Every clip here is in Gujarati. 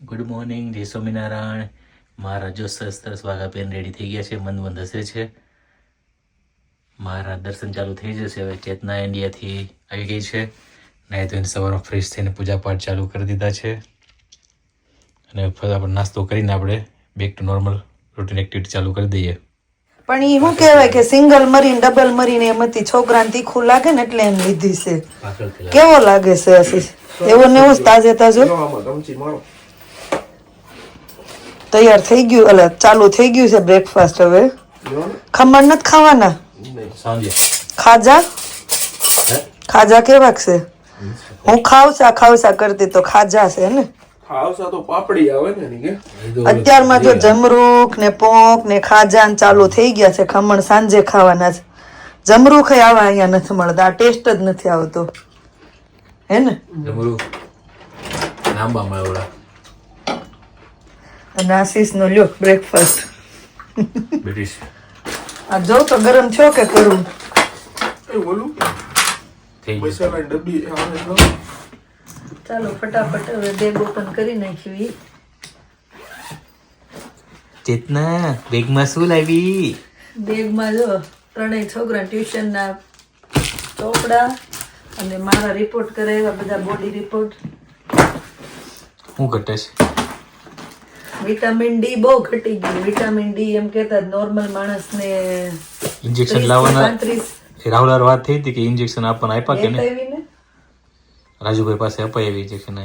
ગુડ મોર્નિંગ, જય સ્વામિનારાયણ. મારા જો સરસ સરસ વાઘા પેન રેડી થઈ ગયા છે, મંદ મંદ હસે છે. મારા દર્શન ચાલુ થઈ જશે હવે. ચેતના ઇન્ડિયાથી આવી ગઈ છે. નહીં તો એને સવારમાં ફ્રેશ થઈને પૂજા પાઠ ચાલુ કરી દીધા છે. અને ફટાફટ નાસ્તો કરીને આપણે back to normal routine activity ચાલુ કરી દઈએ. પણ એ શું કહેવાય કે સિંગલ મરીને ડબલ મરીને એમાંથી છોકરાને તીખું લાગે ને એટલે એમ લીધી છે. કેવો લાગે છે આશીષ? એવો ને એવું તાજે તાજો તૈયાર થઈ ગયું, એટલે ચાલુ થઈ ગયું છે બ્રેકફાસ્ટ. હવે ખમણ નથી ખાવાના, સાંજે ખાજા ખાજા કેવાક છે? હું ખાવસા કરતી તો ખાજા છે ને. ખાવસા તો પાપડી આવે ને કે અત્યારમાં જો જમરૂખ ને પોંક ને ખાજા ને ચાલુ થઈ ગયા છે. ખમણ સાંજે ખાવાના છે. જમરૂખ આવા અહીંયા નથી મળતા, ટેસ્ટ જ નથી આવતો હે ને. જમરૂ લાંબા મળે. અને આશીષ નો લ્યો બ્રેકફાસ્ટ. બ્રિટિશ આ જો તો ગરમ છો કે કરું? એ બોલું થઈ ગયું. મસાલા ડબ્બી આવે તો ચાલો ફટાફટ હવે બેગ ઓપન કરી નાખ્યું. ચેતના બેગમાં શું લાવી? બેગમાં જો ત્રણેય છોકરા ટ્યુશનના ચોપડા અને મારા રિપોર્ટ કરાવ્યા, બધા બોડી રિપોર્ટ. શું ઘટે છે? વિટામિન ડી બહુ ઘટી ગયું. વિટામિન ડી એમ કહેતા નોર્મલ માણસને ઇન્જેક્શન લાવવાના રાહુલ વાત થઈ હતી કે ઇન્જેક્શન આપવાના આપ્યા કે નહીં? રાજુભાઈ પાસે અપાય એવી ઇન્જેક્શન.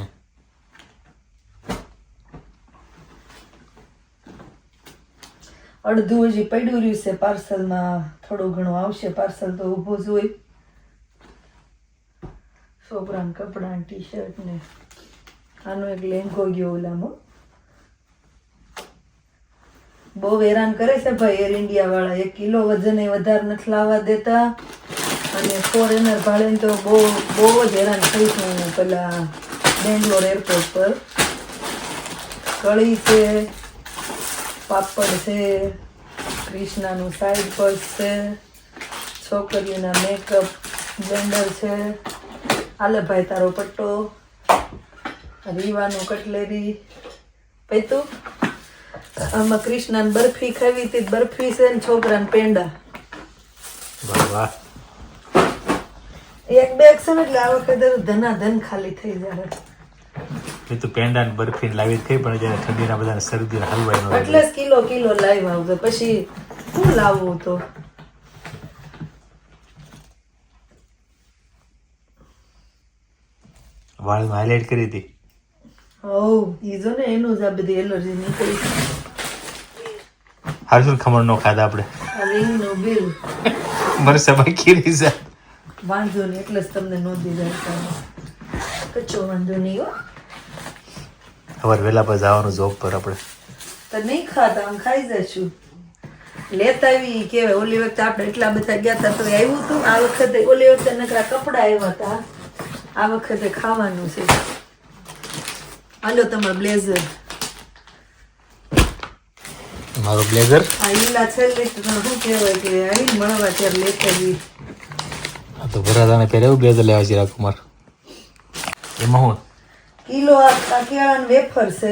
અડધું હજી પડ્યું રહ્યું છે પાર્સલમાં, થોડું ઘણું આવશે. પાર્સલ તો ઊભું જ હોય. છોકરાના કપડા, ટી શર્ટ ને આનો એક લેંઘો ગયો ઓલામાં. બહુ હેરાન કરે છે ભાઈ એર ઇન્ડિયા વાળા. 1 કિલો વજન એ વધારે નથી લાવવા દેતા. અને ફોરેનર ભાડે તો બહુ જ હેરાન થઈ છું હું પેલા બેંગ્લોર એરપોર્ટ પર. કળી છે, પાપડ છે, ક્રિષ્નાનું સાઈડ પર્સ છે, છોકરીઓના મેકઅપ બ્લેન્ડર છે, હાલે ભાઈ તારો પટ્ટો, રીવાનું કટલેરી પૈતું. આમાં ક્રિષ્નાને બરફી ખાવી હતી, બરફી છે ને છોકરાને પેંડા. વાહ. એક બેગ છે ને એટલે આ વખતે ધનાધન ખાલી થઈ જાય. એ તો પેંડા ને બરફી લાવી થઈ, પણ જયારે ઠંડીના બધા શરદી હલવાઈ એટલે જ કિલો લાવ્યા આવશે. પછી શું લાવવું તો? વાળમાં હાઇલાઇટ કરી હતી. ઈ જો ને એનું જ આ બધી એલર્જી નીકળી. હારું ખમણ નો ખાધા આપણે. આ રિંગનું બિલ મરસા બાકી રહી જાય. વાંધો નહીં, એટલે જ તમને નોંધી જાય. કચો વાંધો નહીં હો. સવાર વહેલા પર જવાનું જોબ પર આપણે. તો નહીં ખાતા, આમ ખાઈ જશું. લેતા આવી કેવાય. ઓલી વખતે આપણે એટલા બધા ગયા હતા તો આવ્યું હતું. આ વખતે ઓલી વખતે નકરા કપડા આવ્યા હતા, આ વખતે ખાવાનું છે. હાલો તમારું બ્લેઝર. મારું બ્લેઝર આ ઈલા છેલ્લી શું કહેવાય કે આવીને મળવા ત્યારે લેતા જઈ. આ તો ભરાદાને પહેરે બ્લેઝર લેવા છે રાજકુમાર. એમાં હું કિલો આ કેળાનું વેફર છે.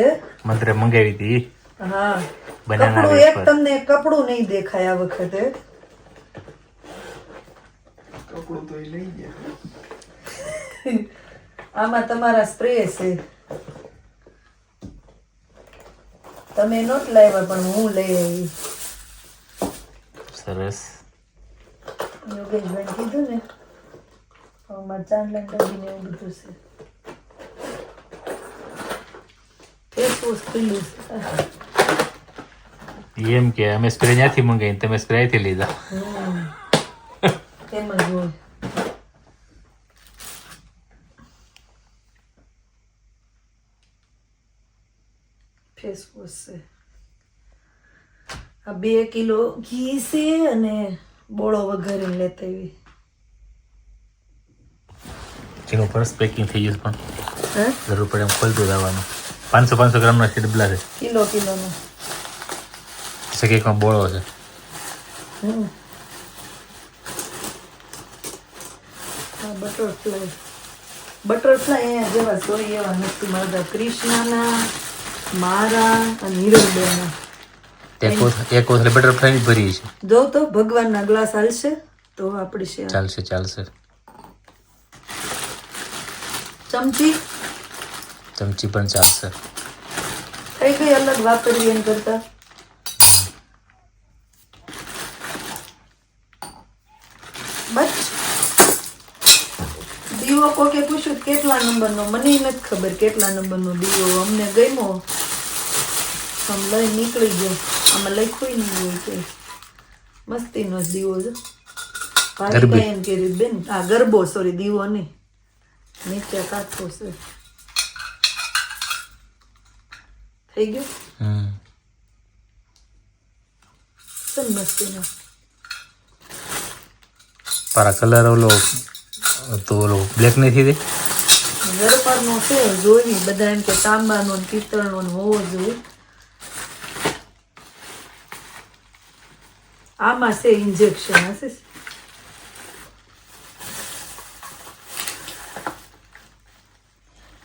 મંત્રે મંગાવી હતી. હા, બનાના કપડું એક વેફર. તમને કપડું નહીં દેખાય આ વખતે. કપડું તો લઈ ગયા. આમાં તમારા સ્પ્રે છે. તમે નોટ લાવ્યા પણ હું લઈ આવી. સરસ. યોગેશભાઈ કીધું ને અમારે ચાંદલા ડબ્બીને એવું બધું છે. ફેસવોશ પીલું છે. એમ કે અમે સ્પ્રે ત્યાંથી મંગાવીને તમે સ્પ્રે અહીંથી લીધા. એમ જ હોય. ફેસવોશ છે. આ 2 કિલો ઘી છે અને બોળો વઘારીને લેતા આવી. જેનું પરસ પેકિંગ થઈ ગયું પણ હે જરૂર પડે એમ ખોલતું જવાનું. 500 ગ્રામના છે ડબલા છે. કિલોનો. કેકમાં બોળો છે. બટરફ્લાય અહીંયા જેવા જોઈએ એવા નથી મળતા. ક્રિષ્નાના મારા અને હિરલબેનના. એક કોથળી બટરફ્લાય ભરી છે. જો તો ભગવાનના ગ્લાસ હાલશે તો આપણી છે. ચાલશે ચાલશે. ચમચી પણ ચાલશે. કઈ કઈ અલગ વાપરવી એમ કરતા. બસ દીવો કોકે પૂછ્યું કેટલા નંબરનો, મને નથી ખબર કેટલા નંબરનો દીવો. અમને ગમ્યો, આમ લઈ નીકળી ગયો. આમાં લખ્યું નહીં હોય કે મસ્તીનો જ દીવો છે. ભાઈ એમ કે બેન આ ગરબો, સોરી દીવો નહીં, નીચે કાચો છે. થઈ ગયું સન મસ્તીનો. પારા કલર ઓલો તો ઓલો બ્લેક નથી દે ગરપાનો છે જોઈ બધા એમ કે તાંબાનો ને પિત્તળનો ને હોવો જોઈએ. આમાં છે ઇન્જેક્શન હશે.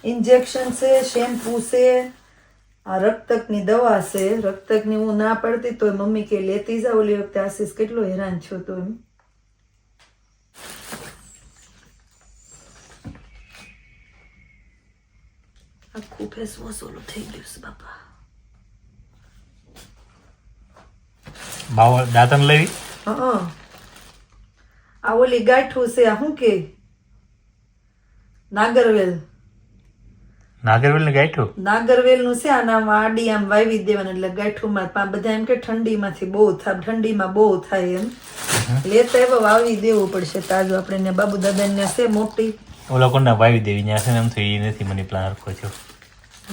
ઇન્જેક્શન છે, શેમ્પુ છે, આ રક્તકની દવા છે. રક્તકની હું ના પડતી તો મમ્મી કે લેતી જા, ઓલી વખતે આશીષ કેટલો હેરાન છો તો એમ. આખું ફેસ વોશ ઓલું થઈ ગયું છે બાપા. બાવા દાંતણ લેવી. આ ઓલી ગાંઠું છે, આ શું કે નાગરવેલ ને ગાંઠું. નાગરવેલ નું છે. આનામાં આડી આમ વાવી દેવાનું એટલે ગાંઠુંમાં બધા એમ કે ઠંડીમાંથી બહુ થાય, ઠંડીમાં બહુ થાય એમ. લેતા એવા વાવી દેવું પડશે તાજું. આપણે બાબુ દાદા ને છે મોટી. ઓલા કોના વાવી દેવી ત્યાં છે ને, એમ તો એ નથી મની પ્લાન્ટ રાખો છો.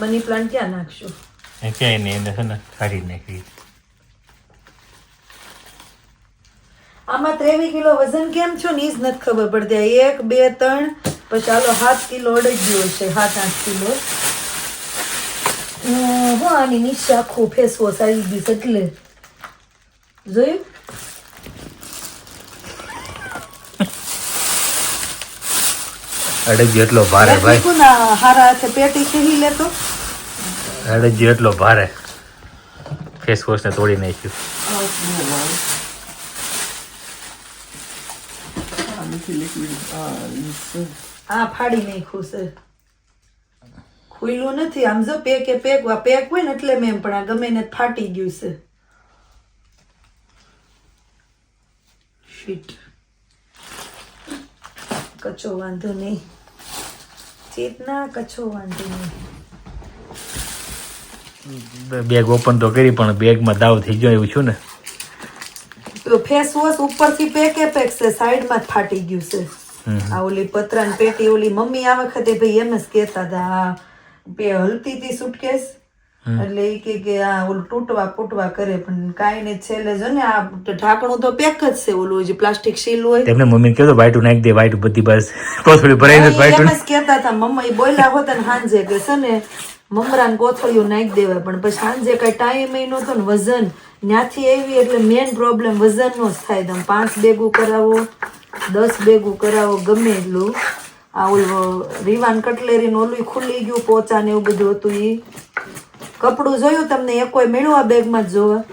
મની પ્લાન્ટ ક્યાં નાખશું? એ ક્યાંય નહીં, એને છે ને કાઢી નાખી. આમાં 23 કિલો વજન કેમ છો ને એ જ નથી ખબર પડતી. 1 2 3 પછી ચાલો 7 કિલો અડઈ ગયો છે, 7-8 કિલો. હું આની નીચે આખું ફેસ વોશ આવી ગયું છે એટલે જોયું. અડજી એટલો ભારે ભાઈ, કોના હારા હાથે પેટી ખેલી લેતો. અડજી એટલો ભારે ફેસ વોશ ને તોડી નાખ્યું. આ ફાડી નાખ્યું છે, ખુલ્લું નથી. આમ જો પેક હોય ને એટલે મેં પણ આ ગમે ને ફાટી ગયું છે. શીટ કચો વાંધો નહીં, ચેતના કચો વાંધો નહીં. બેગ ઓપન તો કરી પણ બેગમાં દાવ થઈ ગયો એવું છું ને. ફેસ વોશ ઉપરથી પેક છે, સાઈડમાં જ ફાટી ગયું છે. આ ઓલી પતરાની પેટી ઓલી મમ્મી આ વખતે ભાઈ એમ જ કહેતા હતા, હલતી હતી સુટકેસ એટલે એ કે આ ઓલું તૂટવા કરે પણ કાંઈ નહીં. છેલ્લે જો ને આ ઢાંકણું તો પેક જ છે, ઓલું જે પ્લાસ્ટિક સીલ હોય. તેમને મમ્મીને કહેતો વાઈટું નાખી દે, વાઈટું બધી બસ કોથળી ભરાઈને વાઈટું એમ જ કહેતા હતા. મમ્મી બોલ્યા હોતા ને સાંજે કે છે ને મમરાને કોથળીઓ નાખી દેવાય, પણ પછી સાંજે કઈ ટાઈમ નહોતો ને વજન ત્યાંથી આવી એટલે મેન પ્રોબ્લેમ વજનનો જ થાય. તમે 5 બેગું કરાવો 10 બેગું કરાવો ગમે એટલું. આ ઓલું રીવાન કટલેરીનું ઓલું ખુલ્લી ગયું, પોચા ને એવું બધું હતું. એ કપડું જોયું તમને એ કોઈ મેળવું આ બેગમાં જ જોવા?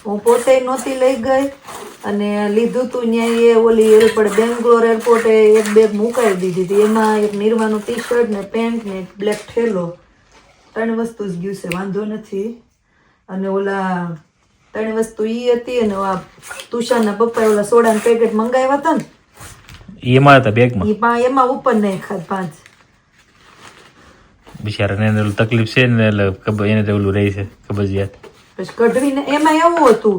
હું પોતે નહોતી લઈ ગઈ અને લીધું તું ત્યાં એ ઓલી એરપોર્ટ બેંગ્લોર એરપોર્ટે એક બેગ મુકાઈ દીધી હતી. એમાં એક નિરવાનું ટી શર્ટ ને પેન્ટ ને બ્લેક થેલો, 3 વસ્તુ જ ગયું છે, વાંધો નથી. અને ઓલા 3 વસ્તુ ઈ હતી અને આ તુષારના પપ્પાએ ઓલા સોડાના પેકેટ મંગાવ્યા હતા ને એમાં હતા બેગમાં. એમાં ઉપર નહીં ખાધ 5. બિચારાને એને ઓલું તકલીફ છે ને એટલે એને તો ઓલું રહી છે કબજિયાત. પછી કઢવીને એમાં એવું હતું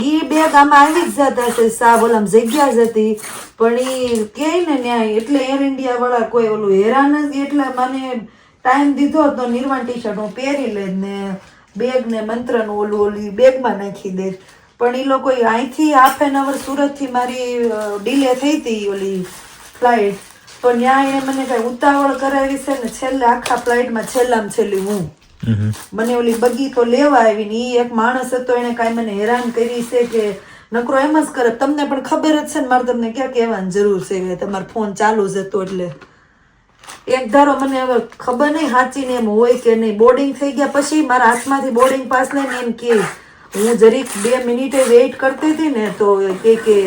ઈ બેગ આમાં આવી જ જતા છે, સાબ ઓલામ જગ્યા જ હતી પણ ઈ કે ને ન્યાય એટલે એર ઇન્ડિયા વાળા કોઈ ઓલું હેરાન જ. એટલે મને ટાઈમ દીધો તો નિર્વાણ ટી શર્ટ હું પહેરી લે ને બેગ ને મંત્રનું ઓલી બેગમાં નાખી દે. પણ એ લોકો અહીંથી ½ સુરતથી મારી ડીલે થઈ હતી ઓલી ફ્લાઇટ, તો ત્યાં એને મને કઈ ઉતાવળ કરાવી છે ને છેલ્લે આખા ફ્લાઇટમાં છેલ્લામાં છેલ્લી હું. મને ઓલી બગી તો લેવા આવી ને ઈ એક માણસ હતો એને કાંઈ મને હેરાન કરી છે કે નકરો એમ જ કરે. તમને પણ ખબર જ છે ને, મારે તમને ક્યાં કહેવાની જરૂર છે કે તમારો ફોન ચાલુ જ હતો એટલે એક ધારો મને હવે ખબર નહીં સાચી ને એમ હોય કે નહીં, બોર્ડિંગ થઈ ગયા પછી મારા હાથમાંથી બોર્ડિંગ પાસ લઈને એમ કે હું જરીક 2 મિનિટે વેઇટ કરતી હતી ને તો કે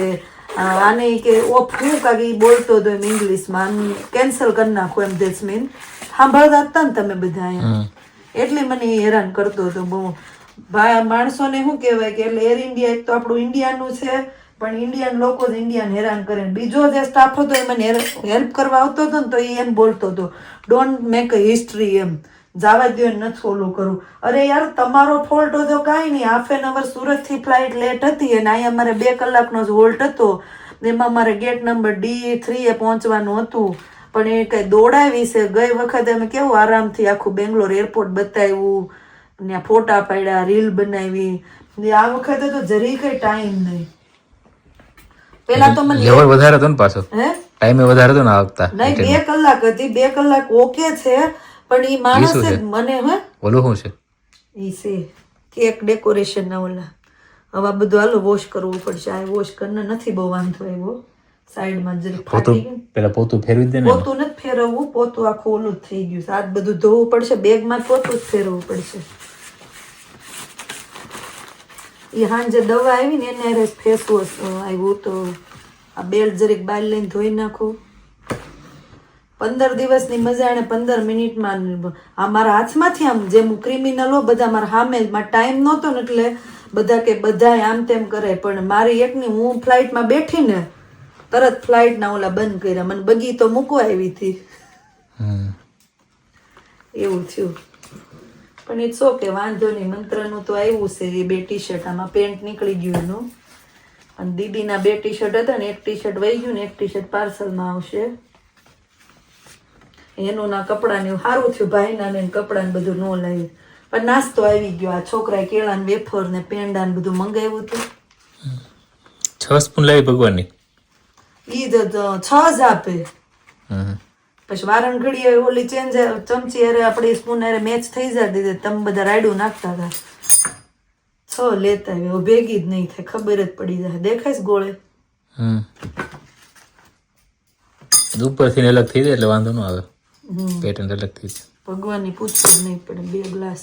આને કે ઓફ હું કાંઈ બોલતો હતો એમ ઇંગ્લિશમાં, કેન્સલ કરી નાખો એમ, ધેટ્સ મીન સાંભળતા હતા ને તમે બધા એમ, એટલે મને હેરાન કરતો હતો બહુ. માણસોને શું કહેવાય કે એટલે એર ઇન્ડિયા એક તો આપણું ઇન્ડિયાનું છે, પણ ઇન્ડિયન લોકો જ ઇન્ડિયાને હેરાન કરે. બીજો જે સ્ટાફ હતો એ મને હેલ્પ કરવા આવતો હતો ને તો એ એમ બોલતો હતો ડોન્ટ મેક અ હિસ્ટ્રી, એમ જવા દો નથી ફોલો કરું. અરે યાર તમારો ફોલ્ટ હતો કાંઈ નહીં, હાફ એન અવર સુરતથી ફ્લાઇટ લેટ હતી અને અહીંયા મારે 2 કલાકનો જ હોલ્ટ હતો, એમાં મારે ગેટ નંબર D3 એ પહોંચવાનું હતું, પણ એ કંઈ દોડાવી છે. ગઈ વખતે અમે કેવું આરામથી આખું બેંગ્લોર એરપોર્ટ બતાવ્યું, ત્યાં ફોટા પાડ્યા, રીલ બનાવી. આ વખતે તો જરી કઈ ટાઈમ નહીં. પેલા તો મને લેવલ વધારે હતો ને પાછો, હે ટાઈમે વધારે હતો ને આ વખતે. નહીં 2 કલાક હતી, 2 કલાક ઓકે છે, પણ ઈ માણસ મને હે ઓલું શું છે ઈ છે કેક ડેકોરેશન ના ઓલા. હવે આ બધું હાલો વોશ કરવું પડશે. આ વોશ કરને નથી બહુ વાંધો આવ્યો, સાઈડમાં જરી ફાટી ગયું. પેલા પોતું ફેરવી દે ને. પોતું નથી ફેરવવું, પોતું આખું ઓલું જ થઈ ગયું. આ બધું ધોવું પડશે, બેગમાં પોતું જ ફેરવવું પડશે. એ હાંજે દવા આવી ને એને ફેસ વોશ આવ્યું તો આ બેલ્ટ જરીક બહાર લઈને ધોઈ નાખું. 15 દિવસની મજા એને 15 મિનિટમાં આ મારા હાથમાંથી આમ જેમ હું ક્રિમિનલ હો, બધા મારા સામે મારા ટાઈમ નહોતો ને એટલે બધા કે બધા આમ તેમ કરે, પણ મારી એકની હું ફ્લાઇટમાં બેઠી ને તરત ફ્લાઇટના ઓલા બંધ કર્યા. મને બગી તો મૂકવા આવી હતી, એવું થયું. પણ ઇટ્સ ઓકે, વાંધો નહીં. મંત્રનું તો આવ્યું છે એ 2 ટી-શર્ટ, આમાં પેન્ટ નીકળી ગયું એનું, અને દીદીના 2 ટી-શર્ટ હતા ને, 1 ટી-શર્ટ વહી ગયું ને 1 ટી-શર્ટ પાર્સલમાં આવશે. એનું ના કપડાને સારું થયું, ભાઈના ને કપડાને બધું ન લાવ્યું, પણ નાસ્તો આવી ગયો. આ છોકરાએ કેળા ને વેફર ને પેંડા ને બધું મંગાવ્યું હતું. 6 સ્પૂન લાવી ભગવાનની, ઈ તો 6 જ આપે. પછી વારણ ઘડીએ ઓલી ચેન્જ ચમચી અરે આપણી સ્પૂન અરે મેચ થઈ જતી હતી, તમે બધા રાયડું નાખતા હતા. 6 લેતા આવ્યો, ભેગી જ નહીં થાય, ખબર જ પડી જાય. દેખાય ગોળે ઉપરથી અલગ થઈ જાય એટલે વાંધો ન આવે, પેટર્ન અલગ થઈ જાય. ભગવાનની પૂછવું જ નહીં પડે. 2 ગ્લાસ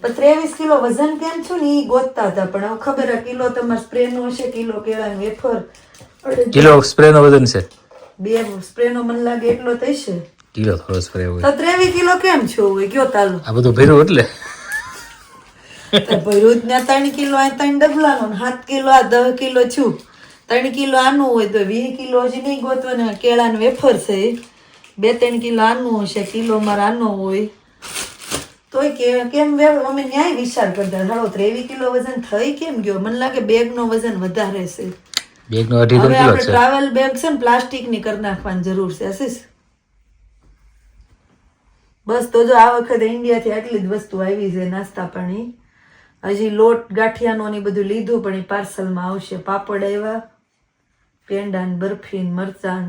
પણ 23 કિલો વજન કેમ છું ને એ ગોતતા હતા, પણ હવે ખબર કિલો તમારે સ્પ્રે નો હશે, કિલો કેળા વેફર, કિલો સ્પ્રે નો વજન છે 2 સ્પ્રે નો મને લાગે એટલો થશે. કિલો થોડો સ્પ્રે હોય તો 23 કિલો કેમ છો હોય કયો તાલો આ બધું ભર્યું એટલે ભર્યું જ ને. 3 કિલો આ 3 ડબલાનો, 7 કિલો આ 10 કિલો છું. 3 કિલો આનું હોય તો 20 કિલો હજી નહીં ગોતવાના. કેળા ને વેફર છે, 2-3 કિલો આનું હશે, કિલો મારા આનો હોય તોય કેમ અમે ન્યાય વિચાર કરતા હાલો 23 કિલો વજન થઈ કેમ ગયો. મને લાગે બેગ નો વજન વધારે છે. બેગ નો 2.5 હવે કિલો આપણે છે. ટ્રાવેલ બેગ છે ને પ્લાસ્ટિક ની કરી નાખવાની જરૂર છે આશીષ. બસ તો જો આ વખતે ઇન્ડિયા થી આટલી જ વસ્તુ આવી છે, નાસ્તા પાણી. હજી લોટ ગાંઠિયાનો ને બધું લીધું પણ એ પાર્સલમાં આવશે. પાપડ આવ્યા, પેંડા ને બરફી ને મરચાં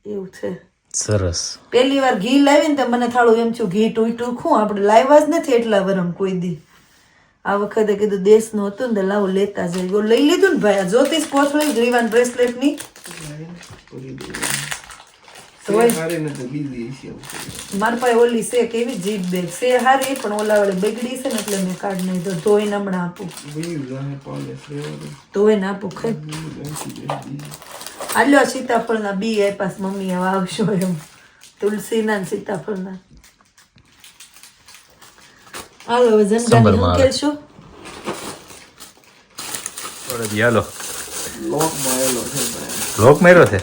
એવું છે. સરસ. પહેલી વાર ઘી લાવી ને તો મને થાળું એમ છું ઘી ટૂટું ખું આપણે લાવ્યા જ નથી એટલા વરમ કોઈ દી. આ વખતે કીધું દેશનું હતું ને તો લાવો લેતા જાય. લઈ લીધું ને ભાઈ, આ જ્યોતિષ કોથળી ગ્રીવાન બ્રેસલેટ ની મારા પાસે ઓલી છે કેવી જીપ બેગ છે હારી, પણ ઓલા વાળી બગડી છે ને એટલે મેં કાઢ નહીં તો ધોઈને હમણાં આપું, ધોઈને આપું. આલ્યો સીતાફળના બી આપ્યા મમ્મી, હવે આવશો એમ તુલસીના ને સીતાફળના. હાલો જનગાની ઉકેલશું. હાલો લોક માર્યો છે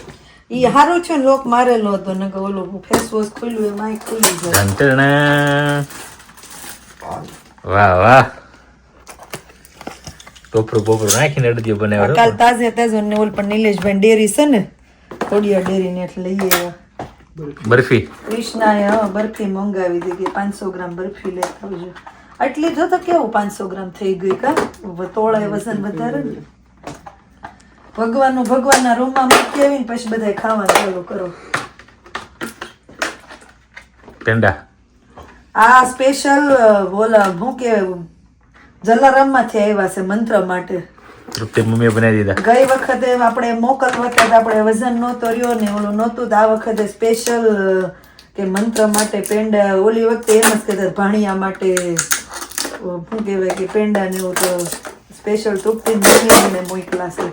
ઈ હારું છે, લોક મારેલો હતો ને ઓલો ફેસ વોશ ખુલ્લું એમાં ખુલી જાય. વાહ વાહ, ટોપરું બોપરું નાખીને અડદિયો બનાવ્યો. કાલ તાજે તાજો ને ઓલ પણ નિલેશભાઈ ડેરી છે ને ખોડિયા ડેરી ને એટલે લઈએ આવ્યા બરફી. કૃષ્ણાએ બરફી મંગાવી હતી કે 500 ગ્રામ બરફી લેતા આવજો. આટલી જો તો કેવું 500 ગ્રામ થઈ ગઈ કા, તોળાએ વજન વધારે ને. ભગવાનના રૂમમાં મૂકી આવીને પછી બધા ખાવા ચાલુ કરો. પેંડા આ સ્પેશિયલ ઓલા શું કે જલારામ માંથી આવ્યા છે મંત્ર માટે. તૃપ્તિ મમ્મીએ બનાવી દીધા. ગઈ વખતે આપણે મોકલવા હતા તો આપણે વજન નહોતો રહ્યો ને ઓલું નહોતું તો આ વખતે સ્પેશિયલ કે મંત્ર માટે પેંડા, ઓલી વખતે એમ જ કહેતા ભાણિયા માટે શું કહેવાય કે પેંડા ને એવું, તો સ્પેશિયલ તૃપ્તિ મમ્મીને મોકલા છે.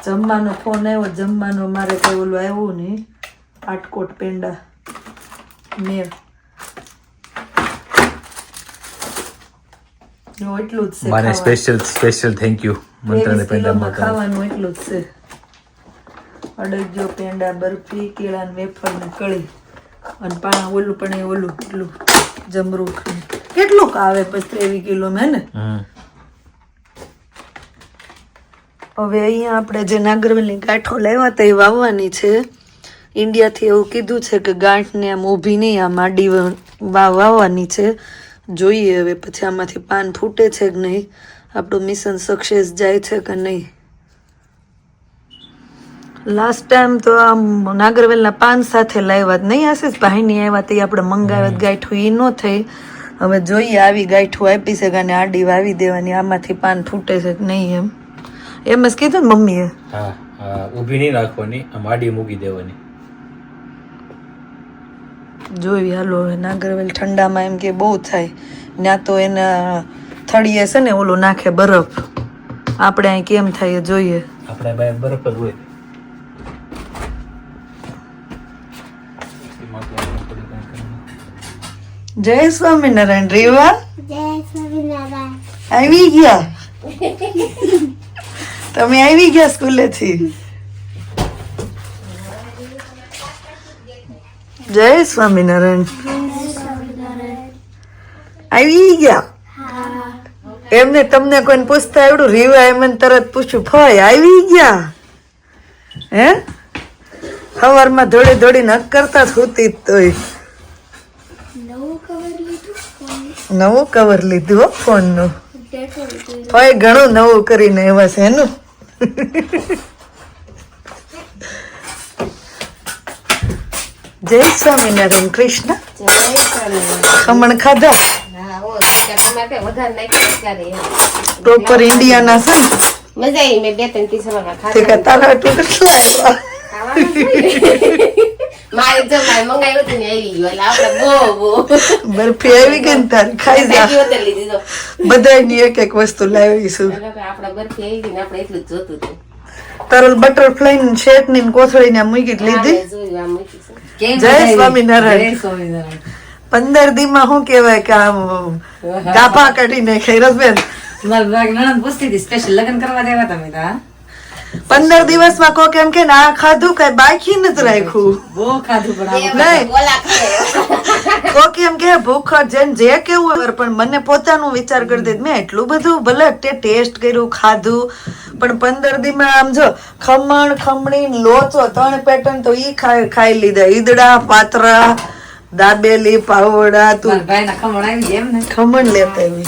જમવાનો ફોન આવ્યો, જમવાનો મારે કઈ ઓલું આવ્યું નહીં, આટકોટ પેંડા મેં એટલું જ છે મારે ખાવાનું. Special thank you. મંત્રને 23 પેંડા કિલોમાં મોકલ્યા. ખાવાનું એટલું જ છે. અડદજો, પેંડા, બરફી, કેળા ને વેફર ને કળી અને પાણા ઓલું પણ એ ઓલું એટલું જમરૂખ ને. કેટલું આવે પછી 23 કિલો માં ને. હવે અહીંયા આપણે જે નાગરવેલની ગાંઠો લાવ્યા હતા એ વાવવાની છે. ઇન્ડિયાથી એવું કીધું છે કે ગાંઠને આમ ઊભી નહીં, આમ આડી વાવવાની છે. જોઈએ હવે પછી આમાંથી પાન ફૂટે છે કે નહીં, આપણું મિશન સક્સેસ જાય છે કે નહીં. લાસ્ટ ટાઈમ તો આમ નાગરવેલના પાન સાથે લાવ્યા જ નહીં, આશીષ ભાઈની આવ્યા તે આપણે મંગાવ્યા ગાંઠું એ ન થઈ. હવે જોઈએ આવી ગાંઠું આપી છે કે આડી વાવી દેવાની, આમાંથી પાન ફૂટે છે કે નહીં એમ જ કીધું ને મમ્મીએ. હા, ઊભી નહીં રાખવાની, આમ આડી મૂકી દેવાની. જોઈ હાલો હવે નાગરવેલ ઠંડામાં એમ કે બહુ થાય, ત્યાં તો એના થળીએ છે ને ઓલું નાખે બરફ, આપણે અહીં કેમ થાય એ જોઈએ. આપણે બહાર બરફ જ હોય. જય સ્વામિનારાયણ. રેવા જય સ્વામિનારાયણ. આવી ગયા તમે? આવી ગયા સ્કૂલેથી? જય સ્વામિનારાયણ. આવી ગયા એમને? તમને કોઈને પૂછતા આવડું? રીવા એમ તરત પૂછ્યું ફય આવી ગયા હે? સવારમાં દોડી દોડીને હક કરતા જ હોતી તોય. નવું કવર લીધું હો ફોન નું. ફય ઘણું નવું કરીને એવા છે એનું. જય સ્વામિનારાયણ. કૃષ્ણ ખમણ ખાધા? પ્રોપર ઇન્ડિયાના છે ને? મજા આવી. મેં 2-3 પીસ તે કે તારા આટલું કેટલા આવ્યા? મારે જો મારે મંગાવ્યું હતું ને આવી ગયું એટલે આપણે બહુ બરફી આવી ગઈ ને તારી ખાઈ જા. બદલી દીધો બધાની એક એક વસ્તુ લાવીશું. આપણે બરફી આવી ગઈ ને આપણે એટલું જ જોતું હતું. તરલ બટરફ્લાય ની શેટ ની કોથળી ને મૂકી જ લીધી. મેં જોયું આમ મૂકી છે. જય સ્વામિનારાયણ. 15 દી માં શું કેવાય કે આમ ગાભા કાઢીને ખૈરસબેન 15 દિવસમાં કોક એમ કે આ ખાધું કઈ બાકી નથી રાખ્યું. નહીં બોલા ખાય. કોક એમ કે ભૂખ જેમ જે કેવું હોય, પણ મને પોતાનું વિચાર કરી દે મેં એટલું બધું ભલે ટેસ્ટ કર્યું ખાધું, પણ 15 દી માં આમ જો ખમણ ખમણી લોચો 3 પેટર્ન તો ઈ ખાઈ લીધા. ઈદડા, પાતરા, દાબેલી, પાવડા. તું ખમણ લેતા આવી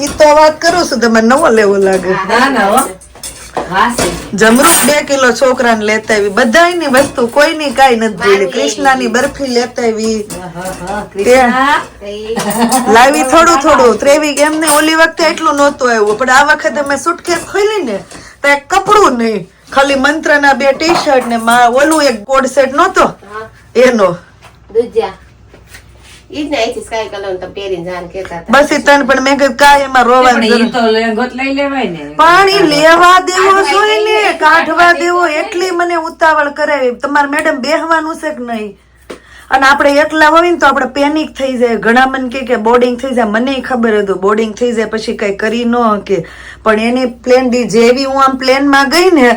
ઈ તો વાત કરું છું, તમે નવો લેવો લાગે. જમરૂખ 2 કિલો છોકરાને લેતા આવી. બધાની વસ્તુ કોઈની કાઈ નથી ભૂલી. કૃષ્ણાની બરફી લેતા આવી, લાવી થોડું થોડું. 23 એમને ઓલી વખતે એટલું નહોતું આવ્યું, પણ આ વખતે મેં સુટકેસ ખોલી ને તો એક કપડું નહીં, ખાલી મંત્રના 2 ટી-શર્ટ ને ઓલું એક કોડ સેટ નહોતો એનો. દૂધિયા ઈ જ નહીં સ્કાય કલર તો પહેરીને જાન કેતા હતા. બસ ઈ તને પણ મેં કીધું કાંઈ એમાં રોવાનું પાણી લેવા દેવો જોઈએ ને, કાઢવા દેવો. એટલી મને ઉતાવળ કરાવી. તમારે મેડમ બેહવાનું છે કે નહીં? અને આપણે એકલા હોય ને તો આપણે પેનિક થઈ જાય. ઘણા મને કે બોર્ડિંગ થઈ જાય. મને ખબર હતું બોર્ડિંગ થઈ જાય પછી કઈ કરી ન શકે, પણ એની પ્લેન ડી જેવી હું આમ પ્લેન માં ગઈ ને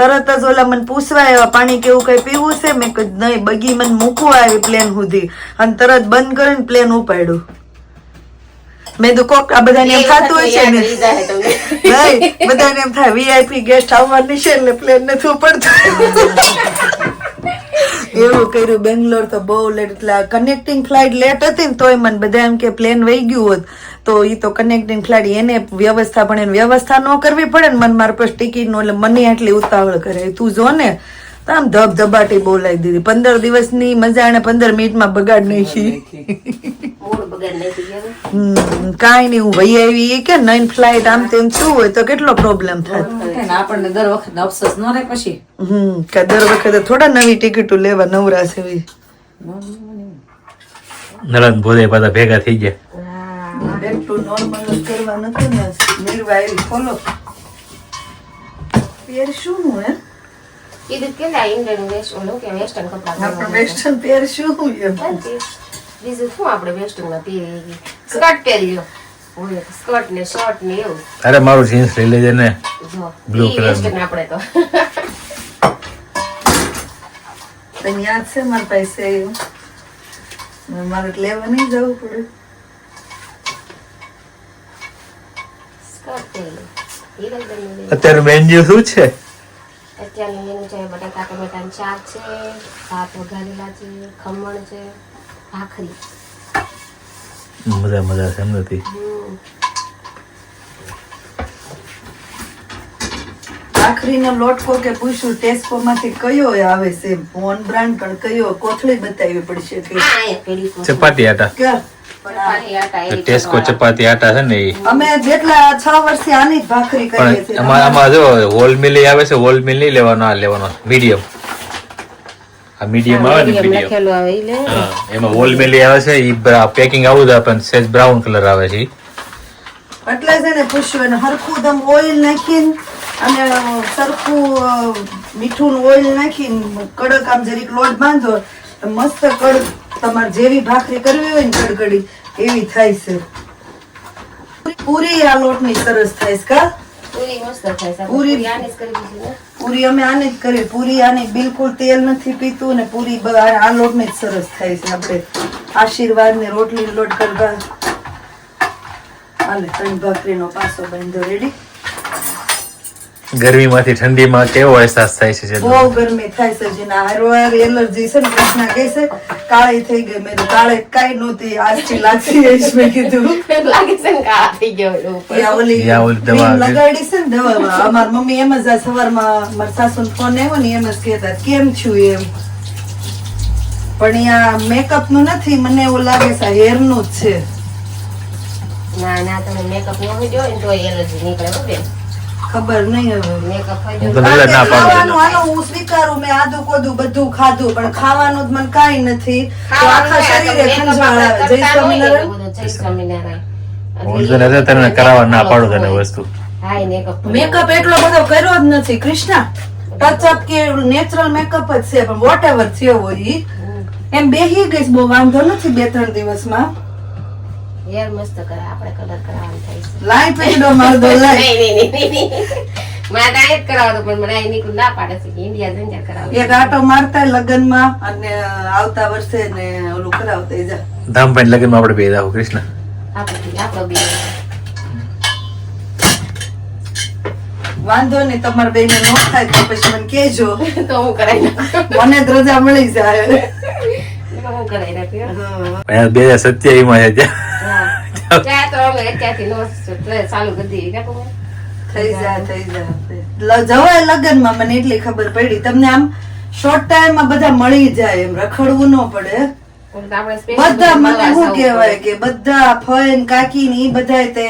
તરત જ ઓલા મને પૂછવા આવ્યા પાણી કેવું કઈ પીવું છે? મેં કીધું નહીં. બગી મને મૂકવા આવી પ્લેન સુધી અને તરત બંધ કરીને પ્લેન ઉપાડ્યું. મેં તો કોક આ બધાને એમ થતું હોય છે ને, નહીં બધાને એમ થાય VIP ગેસ્ટ આવવાની છે એટલે પ્લેન નથી ઉપડતું. એવું કર્યું. બેંગ્લોર તો બહુ લેટ, એટલે કનેક્ટિંગ ફ્લાઇટ લેટ હતી ને તોય મને બધા એમ કે પ્લેન વહી ગયું હોત તો ઈ તો કનેક્ટિંગ ફ્લાઇટ એને વ્યવસ્થા, પણ એને વ્યવસ્થા ન કરવી પડે ને. મને મારા પાસે ટિકિટ નો, એટલે મને આટલી ઉતાવળ કરે. તું જો ને આમ ધબધબાટી બોલાવી દીધી 15 દિવસની મજા એને 15 મિનિટમાં બગાડ નાખી. મૂળ બગાડ નાખી ગયા. કાંઈ નહીં, હું વહી આવી એ કે 9 ફ્લાઇટ આમ તેમ શું હોય તો કેટલો પ્રોબ્લેમ થાય. આપણને દર વખત અફસોસ ન રહે પછી. કે દર વખતે થોડા નવી ટિકિટો લેવા નવરા છે એવી. નરદ ભોલે બધા ભેગા થઈ ગયા. બેક ટુ નોર્મલ જ કરવા નથી ને. નિર્વાય ખોલો. પહેરશું હું હે? કીધું કેટલા ઇન્ડિયન વેસ્ટ ઓલું કે વેસ્ટર્ન કપડા આપણે વેસ્ટર્ન પહેરશું એમ. બીજું શું આપણે વેસ્ટર્ન માં પહેરી સ્કર્ટ પહેરી લો. ઓય સ્કર્ટ ને શર્ટ ને એવું. અરે મારું જીન્સ લઈ લેજે ને. જો Blue ઈ colour વેસ્ટર્ન આપણે તો તને યાદ છે મારી પાસે એવું? મારે લેવા નહીં જવું પડે. સ્કર્ટ પહેરી લો. હીરાબેનનું લઈ લો. અત્યારે મેન્યુ શું છે? અત્યારનું મેનુ છે બટાકા ટમેટાનું શાક છે, ભાત વઘારેલા છે, ખમણ છે, ભાખરી. મજા છે એમ નથી. ભાખરીનો લોટ કો કે પૂછ્યું ટેસ્કો માંથી કયો આવે છે ઓન બ્રાન્ડ પણ કયો કોથળી બતાવવી પડશે કે આ અહીંયા પેલી કોથળી. ચપાતી આટા. ક્યાં? ચપાતી આટા એવી ટેસ્કો ચપાતી. ચપાતી આટા છે ને એ. અમે જેટલા 6 વર્ષથી આની જ ભાખરી કરીએ પણ છીએ. આમાં જો હોલ મિલ આવે છે, હોલ મિલ નહીં લેવાનો, આ લેવાનો મીડિયમ. આ મીડિયમ આવે ને medium મીડિયમ. લખેલું આવે ઈ લે. હા, એમાં હોલ મિલ આવે છે. ઈ પેકિંગ આવું જ આપે, સેજ બ્રાઉન કલર આવે છે ઈ. એટલે છે ને પૂછ્યું અને હરખું દમ ઓઇલ નાખીને અને સરખું મીઠું ઓઇલ નાખીને કડક આમ જરીક લોટ બાંધો તો મસ્ત કડક તમારે જેવી ભાખરી કરવી હોય ને કડકડી એવી થાય છે. પૂરી આ લોટની સરસ થાય છે કા? પૂરી મસ્ત થાય છે. આપણે પૂરી- પૂરી આને જ કરી દીધી ને. પૂરી અમે આને જ કરી. પૂરી આની બિલકુલ તેલ નથી પીતું ને પૂરી આ લોટની જ સરસ થાય છે. આપણે આશીર્વાદ ને રોટલી લોટ કરવા હાલે. ત્રણ ભાખરીનો પાસો બાંધો રેડી. ગરમીમાંથી ઠંડીમાં કેવો અહેસાસ થાય છે? બહુ ગરમી થાય છે જેના હારવાર એલર્જી છે ને કૃષ્ણા કહે છે કાળી થઈ ગઈ. મેં તો કાળે કાંઈ નહોતી આજથી લાગતી હશે મેં કીધું. લાગે છે ને કાળા થઈ ગયા હોય એવું. યા ઓલી યા ઓલી દવા cream લગાડી છે ને દવામાં. અમારી મમ્મી એમ જ આ સવારમાં મારા સાસુનો ફોન આવ્યો ને એમ જ કહેતા કેમ છું એમ. પણ આ મેકઅપ નું નથી, મને એવું લાગે છે હેર નું જ છે. ના ના તમે મેકઅપ ન હોય ને તો એલર્જી નીકળે હો બેન. ખબર નહીં હવે. મેકઅપ હોય હું જો તો ના ખાવાનું પાડું. હાલો હું સ્વીકારું, મેં આદુ કોદું બધું ખાધું પણ ખાવાનું જ મને કાંઈ નથી. તો ખાવાનું આખા હોય, આ તો શરીરે makeup ખંજવાળ આવે. આપણે જય કરતા હોય ને સ્વામિનારાયણ. એવું બધું. જય સ્વામિનારાયણ. હું તો નથી તને કરાવવા ના પાડું તને વસ્તુ. હા એ મેકઅપ મેકઅપ એટલો બધો કર્યો જ નથી કૃષ્ણા. ટચઅપ કે નેચરલ મેકઅપ જ છે પણ વોટ એવર થયો હોય ઈ. એમ બેહી ગઈ છે, બહુ વાંધો નથી 2-3 દિવસમાં. હેર મસ્ત કરે આપણે કલર કરાવવાનું થાય છે. લાઈ પેડો માર દો લાઈ. નહીં. મારે આ જ કરાવવાનું પણ મને આ નીકળું ના પાડે છે કે ઇન્ડિયા જઈને કરાવું. એક આટો મારતા લગનમાં અને આવતા વર્ષે ને ઓલું કરાવતા જા. ધામભાઈ લગ્નમાં આપણે બે જાવ કૃષ્ણ. આપણો બી વાંધો નહીં, તમારા બેને નો થાય તો પછી મને કહેજો. તો હું કરાવી નાખું. મને જ રજા મળી જાય. હું કરાવી નાખ્યું. અહીંયા 2027 માં છે ત્યાં. હા. ત્યાં તો અમે અત્યારથી નો ચાલુ કરી દીધી કાં કહું? થઈ જાય. જવાય લગનમાં, મને એટલી ખબર પડી. તમને આમ શોર્ટ ટાઈમ માં બધા મળી જાય એમ રખડવું ન પડે. ઓલું તો આપણે special બધા બધું મને મળવા શું જવું કહેવાય પડે. કે બધા ફઈન કાકી ને ઈ બધા તે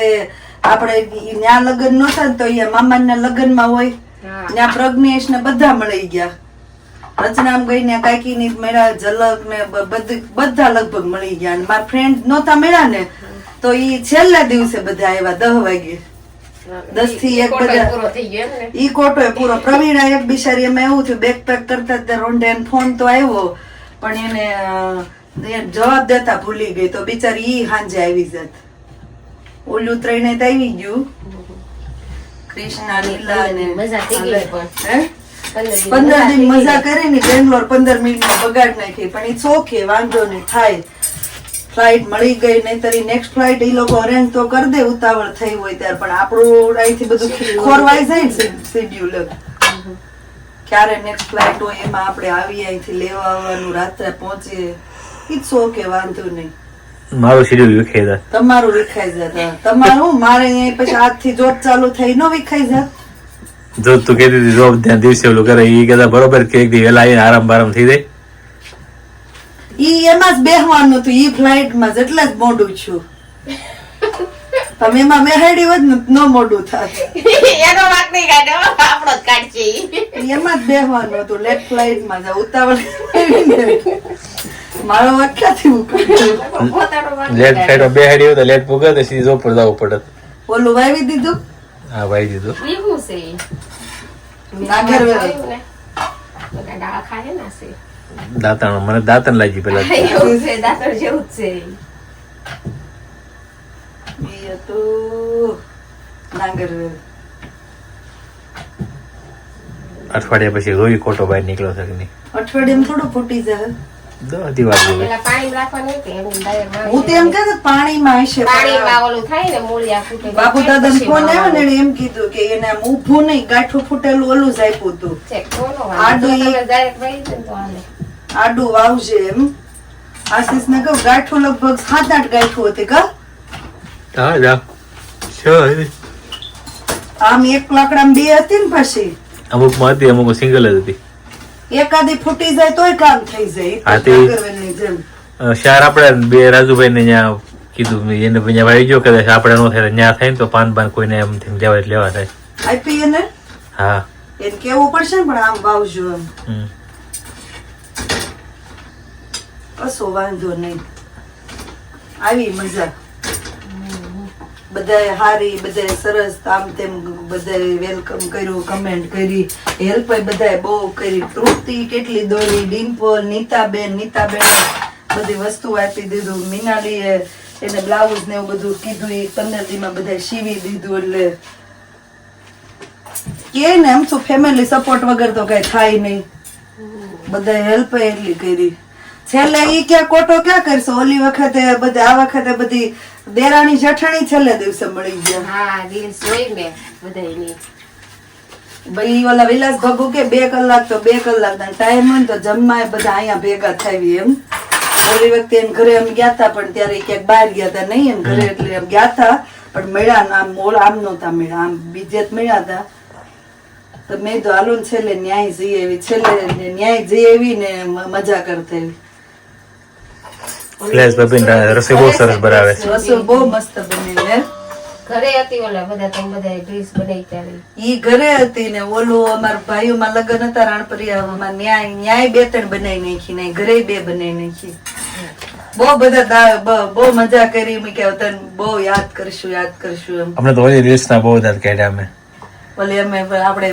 આપણે ન્યા લગ્ન નહોતા ને તો અહીંયા મામાના લગ્નમાં હોય હા. ત્યાં પ્રજ્ઞેશ ને બધા મળી ગયા. રચનામ ગઈ ને કાકી ની મેળા ઝલક ને બધા લગભગ મળી ગયા. અને મારા ફ્રેન્ડ નહોતા મળ્યા ને તો ઈ છેલ્લા દિવસે બધા આવ્યા 10 વાગે. 10 થી 1 કોટો બધા પૂરો થઈ ગયો એમ ને. ઈ કોટો પૂરો. પ્રવીણા એક બિચારી એમાં એવું થયું બેગ પેક કરતા જ રોંઢે એને ફોન તો આવ્યો પણ એને જવાબ દેતા ભૂલી ગઈ તો બિચારી ઈ હાંજે આવી જાત. ઓલું ત્રણે તો આવી ગયું. કૃષ્ણા લીલા ને મજા થઈ ગઈ પણ. હે? 15 15 દિન મજા કરીને બેંગ્લોર 15 મિનિટમાં બગાડ નાખી પણ ઈ ઓકે વાંધો નહીં થાય. ફ્લાઇટ મળી ગઈ નહીતર નેક્સ્ટ ફ્લાઇટ ઈ લોકો અરેન્જ તો કરી દે ઉતાવળ થઈ હોય ત્યારે પણ આપણું અહીંથી બધું ખોરવાઈ જાય ને શેડ્યુલ. ક્યારે નેક્સ્ટ ફ્લાઇટ હોય એમાં આપણે આવીએ અહીંથી લેવા આવવાનું રાત્રે પહોંચીએ ઇટ્સ ઓકે વાંધો નહીં. મારું શેડ્યુલ વિખાઈ જાય. તમારું વિખાઈ જાત. તમારું મારે અહીંયા પછી આજથી જોબ ચાલુ થઈ ન વિખાઈ જાત. જો તું કહેતી હતી જો ત્યાં દિવસે ઓલું કરે એ કહેતા બરોબર કે એક દી વહેલા આવીને આરામ બારામ થઈ જાય. ઈ એમાં જ બેહવાનું હતું ઈ ફ્લાઇટમાં જ એટલે જ મોડું છું. તમે એમાં બેહાડી હોત ને ન મોડું થાય. એનો વાત નહીં કાઢે હો, આપણો જ કાઢશે ઈ. એમાં જ બેહવાનું હતું લેટ ફ્લાઇટમાં જ ઉતાવળ મારો વાત ક્યાંથી ઉકાળ્યો? પોતાનો વાત લેટ ફ્લાઇટમાં બેહાડી હોય તો લેટ પૂગે તો સીધો પર જવું પડે. ઓલું વાવી દીધું હા ભાઈ દીધું. ઈ શું છે ઈ? નાગર વેલ. જોયું ને? તો કાંઈ દાળ ખાય ના છે. દાંતણ મને દાંતણ લાગી પેલા. એવું છે, દાંતણ જેવું જ છે ઈ. ઈ હતું નાગરવેલ. અઠવાડિયા પછી રોઈ ખોટો બહાર નીકળ્યો છે કે નહીં. અઠવાડિયામાં થોડું ફૂટી જાય. 10 દિવસ જેવું. પેલા પાણીમાં રાખવાનું હોય કે એમ direct વાળી હું તો એમ કહેતો પાણીમાં હશે. પાણીમાં ઓલું થાય ને મૂળિયા ફૂટે. બાપુ દાદા ફોન આવ્યો ને એને એમ કીધું કે એને આમ ઊભું નહીં ગાંઠું ફૂટેલું ઓલું જ આપ્યું હતું. ચેક કોનો વાળો? આડું જો ઈ- તમે direct વાળી દો ને તો હાલે. આડું વાવજે એમ. આશીષ ને કહું ગાંઠું લગભગ 7-8 ગાંઠું હતી કા હા જા શું આમ એક લાકડામાં 2 હતી ને પછી અમુકમાં હતી અમુક સિંગલ જ હતી. એકાદી ફૂટી જાય તોય કામ થઈ જાય. ઈ તો હા, તે- નાગરવેલની જેમ. શાર આપણે બે રાજુભાઈ ને ત્યાં કીધું મેં એને ત્યાં ભાઈ ગયો કદાચ આપણે નો થાય ત્યાં થાય ને તો પાન પાન કોઈને એમ લેવા એટલે લેવા થાય. આપી એને હા. એને કેવું પડશે ને પણ આમ વાવજો એમ. હમ. કશો વાંધો નહીં આવી મજા. બધાએ હારી બધાએ સરસ આમ તેમ બધાએ વેલકમ કર્યું કમેન્ટ કરી હેલ્પ બધાએ બહુ કરી. તૃપ્તિ કેટલી દોડી ડિમ્પલ નીતાબેન બધી વસ્તુ આપી દીધું. મીનાલીએ એને બ્લાઉઝ ને એવું બધું કીધું એ 15 દીમાં બધાએ સીવી દીધું. એટલે કે ને આમ શું ફેમિલી સપોર્ટ વગર તો કઈ થાય નહીં. બધાએ હેલ્પ એટલી કરી. છેલ્લે ઈ ક્યાં કોટો ક્યાં કરશો? ઓલી વખતે બધા આ વખતે બધી દેરાણી જેઠાણી છેલ્લે દિવસે મળી ગયા. હા રીલ્સ જોઈ મેં બધાયની. ભાઈ ઓલા વિલાસ ભગુ કે 2 કલાક તો 2 કલાક ના ટાઈમ હોય ને તો જમવા બધા અહીંયા ભેગા થાવી એમ. ઓલી વખતે એમ ઘરે એમ ગયા તા પણ ત્યારે ઈ ક્યાંક બહાર ગયા તા નહીં એમ ઘરે એટલે એમ ગયા તા પણ મળ્યા ના મોલ આમ નહોતા મળ્યા આમ બીજે જ મળ્યા તા. તો મેં તો હાલો ને છેલ્લે ન્યાય જઈ એવી છેલ્લે ન્યાય જઈ એવી ને મજા કરતા એવી. ફ્લેશ બબીન રસોઈ બહુ સરસ બનાવે છે. રસોઈ બહુ મસ્ત બની હે. ઘરે હતી ઓલા બધા તમે બધા ડ્રેસ બનાવી ત્યારે. ઈ ઘરે હતી ને ઓલું અમારા ભાઈઓમાં લગ્ન હતા રાણપરિયામાં ન્યાય 2-3 બનાવી નાખી ને ઘરે 2 બનાવી નાખી. બહુ બધા બહુ મજા કરી. મેં કે તને બહુ યાદ કરશું એમ. અમને તો ઓલી રીલ્સ ના બહુ દાંત કાઢ્યા અમે. ઓલી અમે આપણે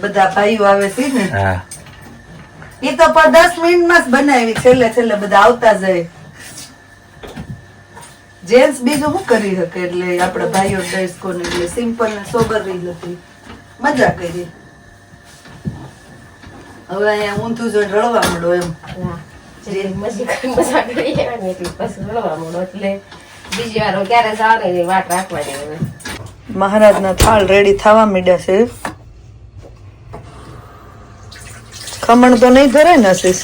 બધા ભાઈઓ આવે છે ને હા. ઈ તો પણ 10 મિનિટમાં જ બનાવી. છેલ્લે બધા આવતા જાય. જેન્ટ્સ બીજું શું કરી શકે એટલે આપડે ભાઈઓ ડ્રેસ કોને એટલે સિમ્પલ ને સોબર રહી હતી. મજા કરી. હવે અહીંયા ઊંધું જોઈને રડવા માંડો એમ. હા જે મજા કરી ને એટલી પછી રડવા માંડો એટલે બીજી વાર ક્યારે જવાની વાટ રાખવાની હવે. મહારાજના થાળ રેડી થવા માંડ્યા છે. ખમણ તો નહીં ધરે ને આશીષ?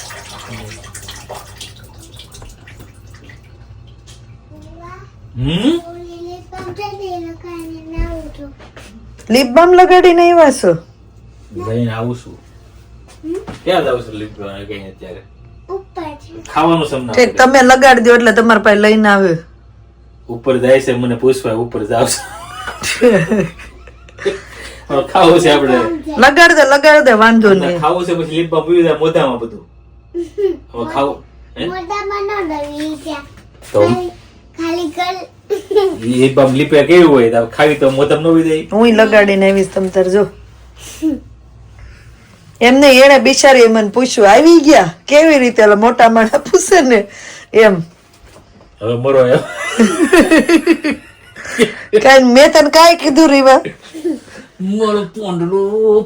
લીપ બામ લગાડીને આવ્યા છો? લઈને આવું છું. ક્યાં જાવ છું લીપ કઈ અત્યારે ખાવાનું સમના ઠીક તમે લગાડી દો એટલે તમારા પાસે લઈને આવે. ઉપર જાય છે મને પૂછવા ઉપર જાવ છો. ખાવું છે આપણે લગાડ દે વાંધો નહીં. ખાવું છે પછી લીપમાં પીવી જાય મોઢામાં બધું. હવે ખાવું હે? તો લીપમાં લીપે કેવું હોય તો ખાવી તો મોઢામાં ન હોય જાય. હું લગાડીને આવીશ તમ તાર જો. એમને એને બિચારી મને પૂછ્યું આવી ગયા કેવી રીતે? એટલે મોટા માણસ પૂછે ને એમ. હવે મરો એમ. કઈ મેં તને કાંઈ કીધું રીવા? મારું પોંડલું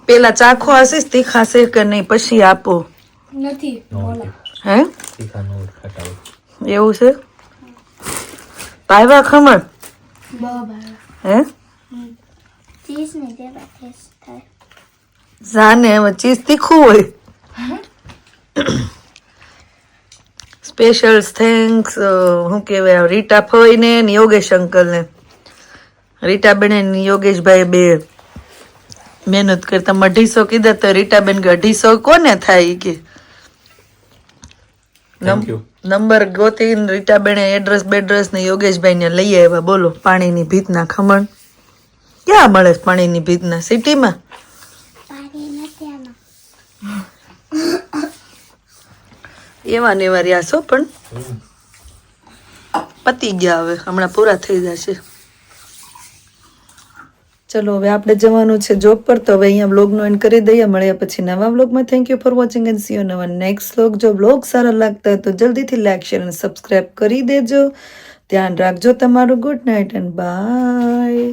પેલા ચાખો હશે તીખા છે કે નહીં પછી આપો. હે એવું છે? પાયવા ખમણ હે? જાને હવે ચીઝ તીખું હોય. સ્પેશિયલ થેન્ક્સ શું કહેવાય રીટા ફઈ ને યોગેશ અંકલ ને. રીટાબેન અને યોગેશભાઈ બે મહેનત કરતા 250 કીધા તો રીટાબેન કે 250 કોને થાય ઈ કે થેન્ક યુ. નંબર ગોતીને રીટાબેને એડ્રેસ બેડ્રેસ ને યોગેશભાઈ ને લઈ આવ્યા. બોલો, પાણીની ભીતના ખમણ ક્યાં મળે છે? પાણીની ભીતના સિટીમાં એવા ને એવા રહ્યા છો, પણ પતી ગયા હવે, હમણાં પૂરા થઈ જશે. ચલો હવે આપણે જવાનું છે જોબ પર, તો હવે અહીંયા વ્લોગનો એન્ડ કરી દઈએ. મળ્યા પછી નવા વ્લોગમાં. Thank you for watching and C you નવા નેક્સ્ટ વ્લોગ. જો વ્લોગ સારા લાગતા હોય તો જલ્દીથી લાઈક શેર અને સબસ્ક્રાઈબ કરી દેજો. ધ્યાન રાખજો તમારું. Good night and by.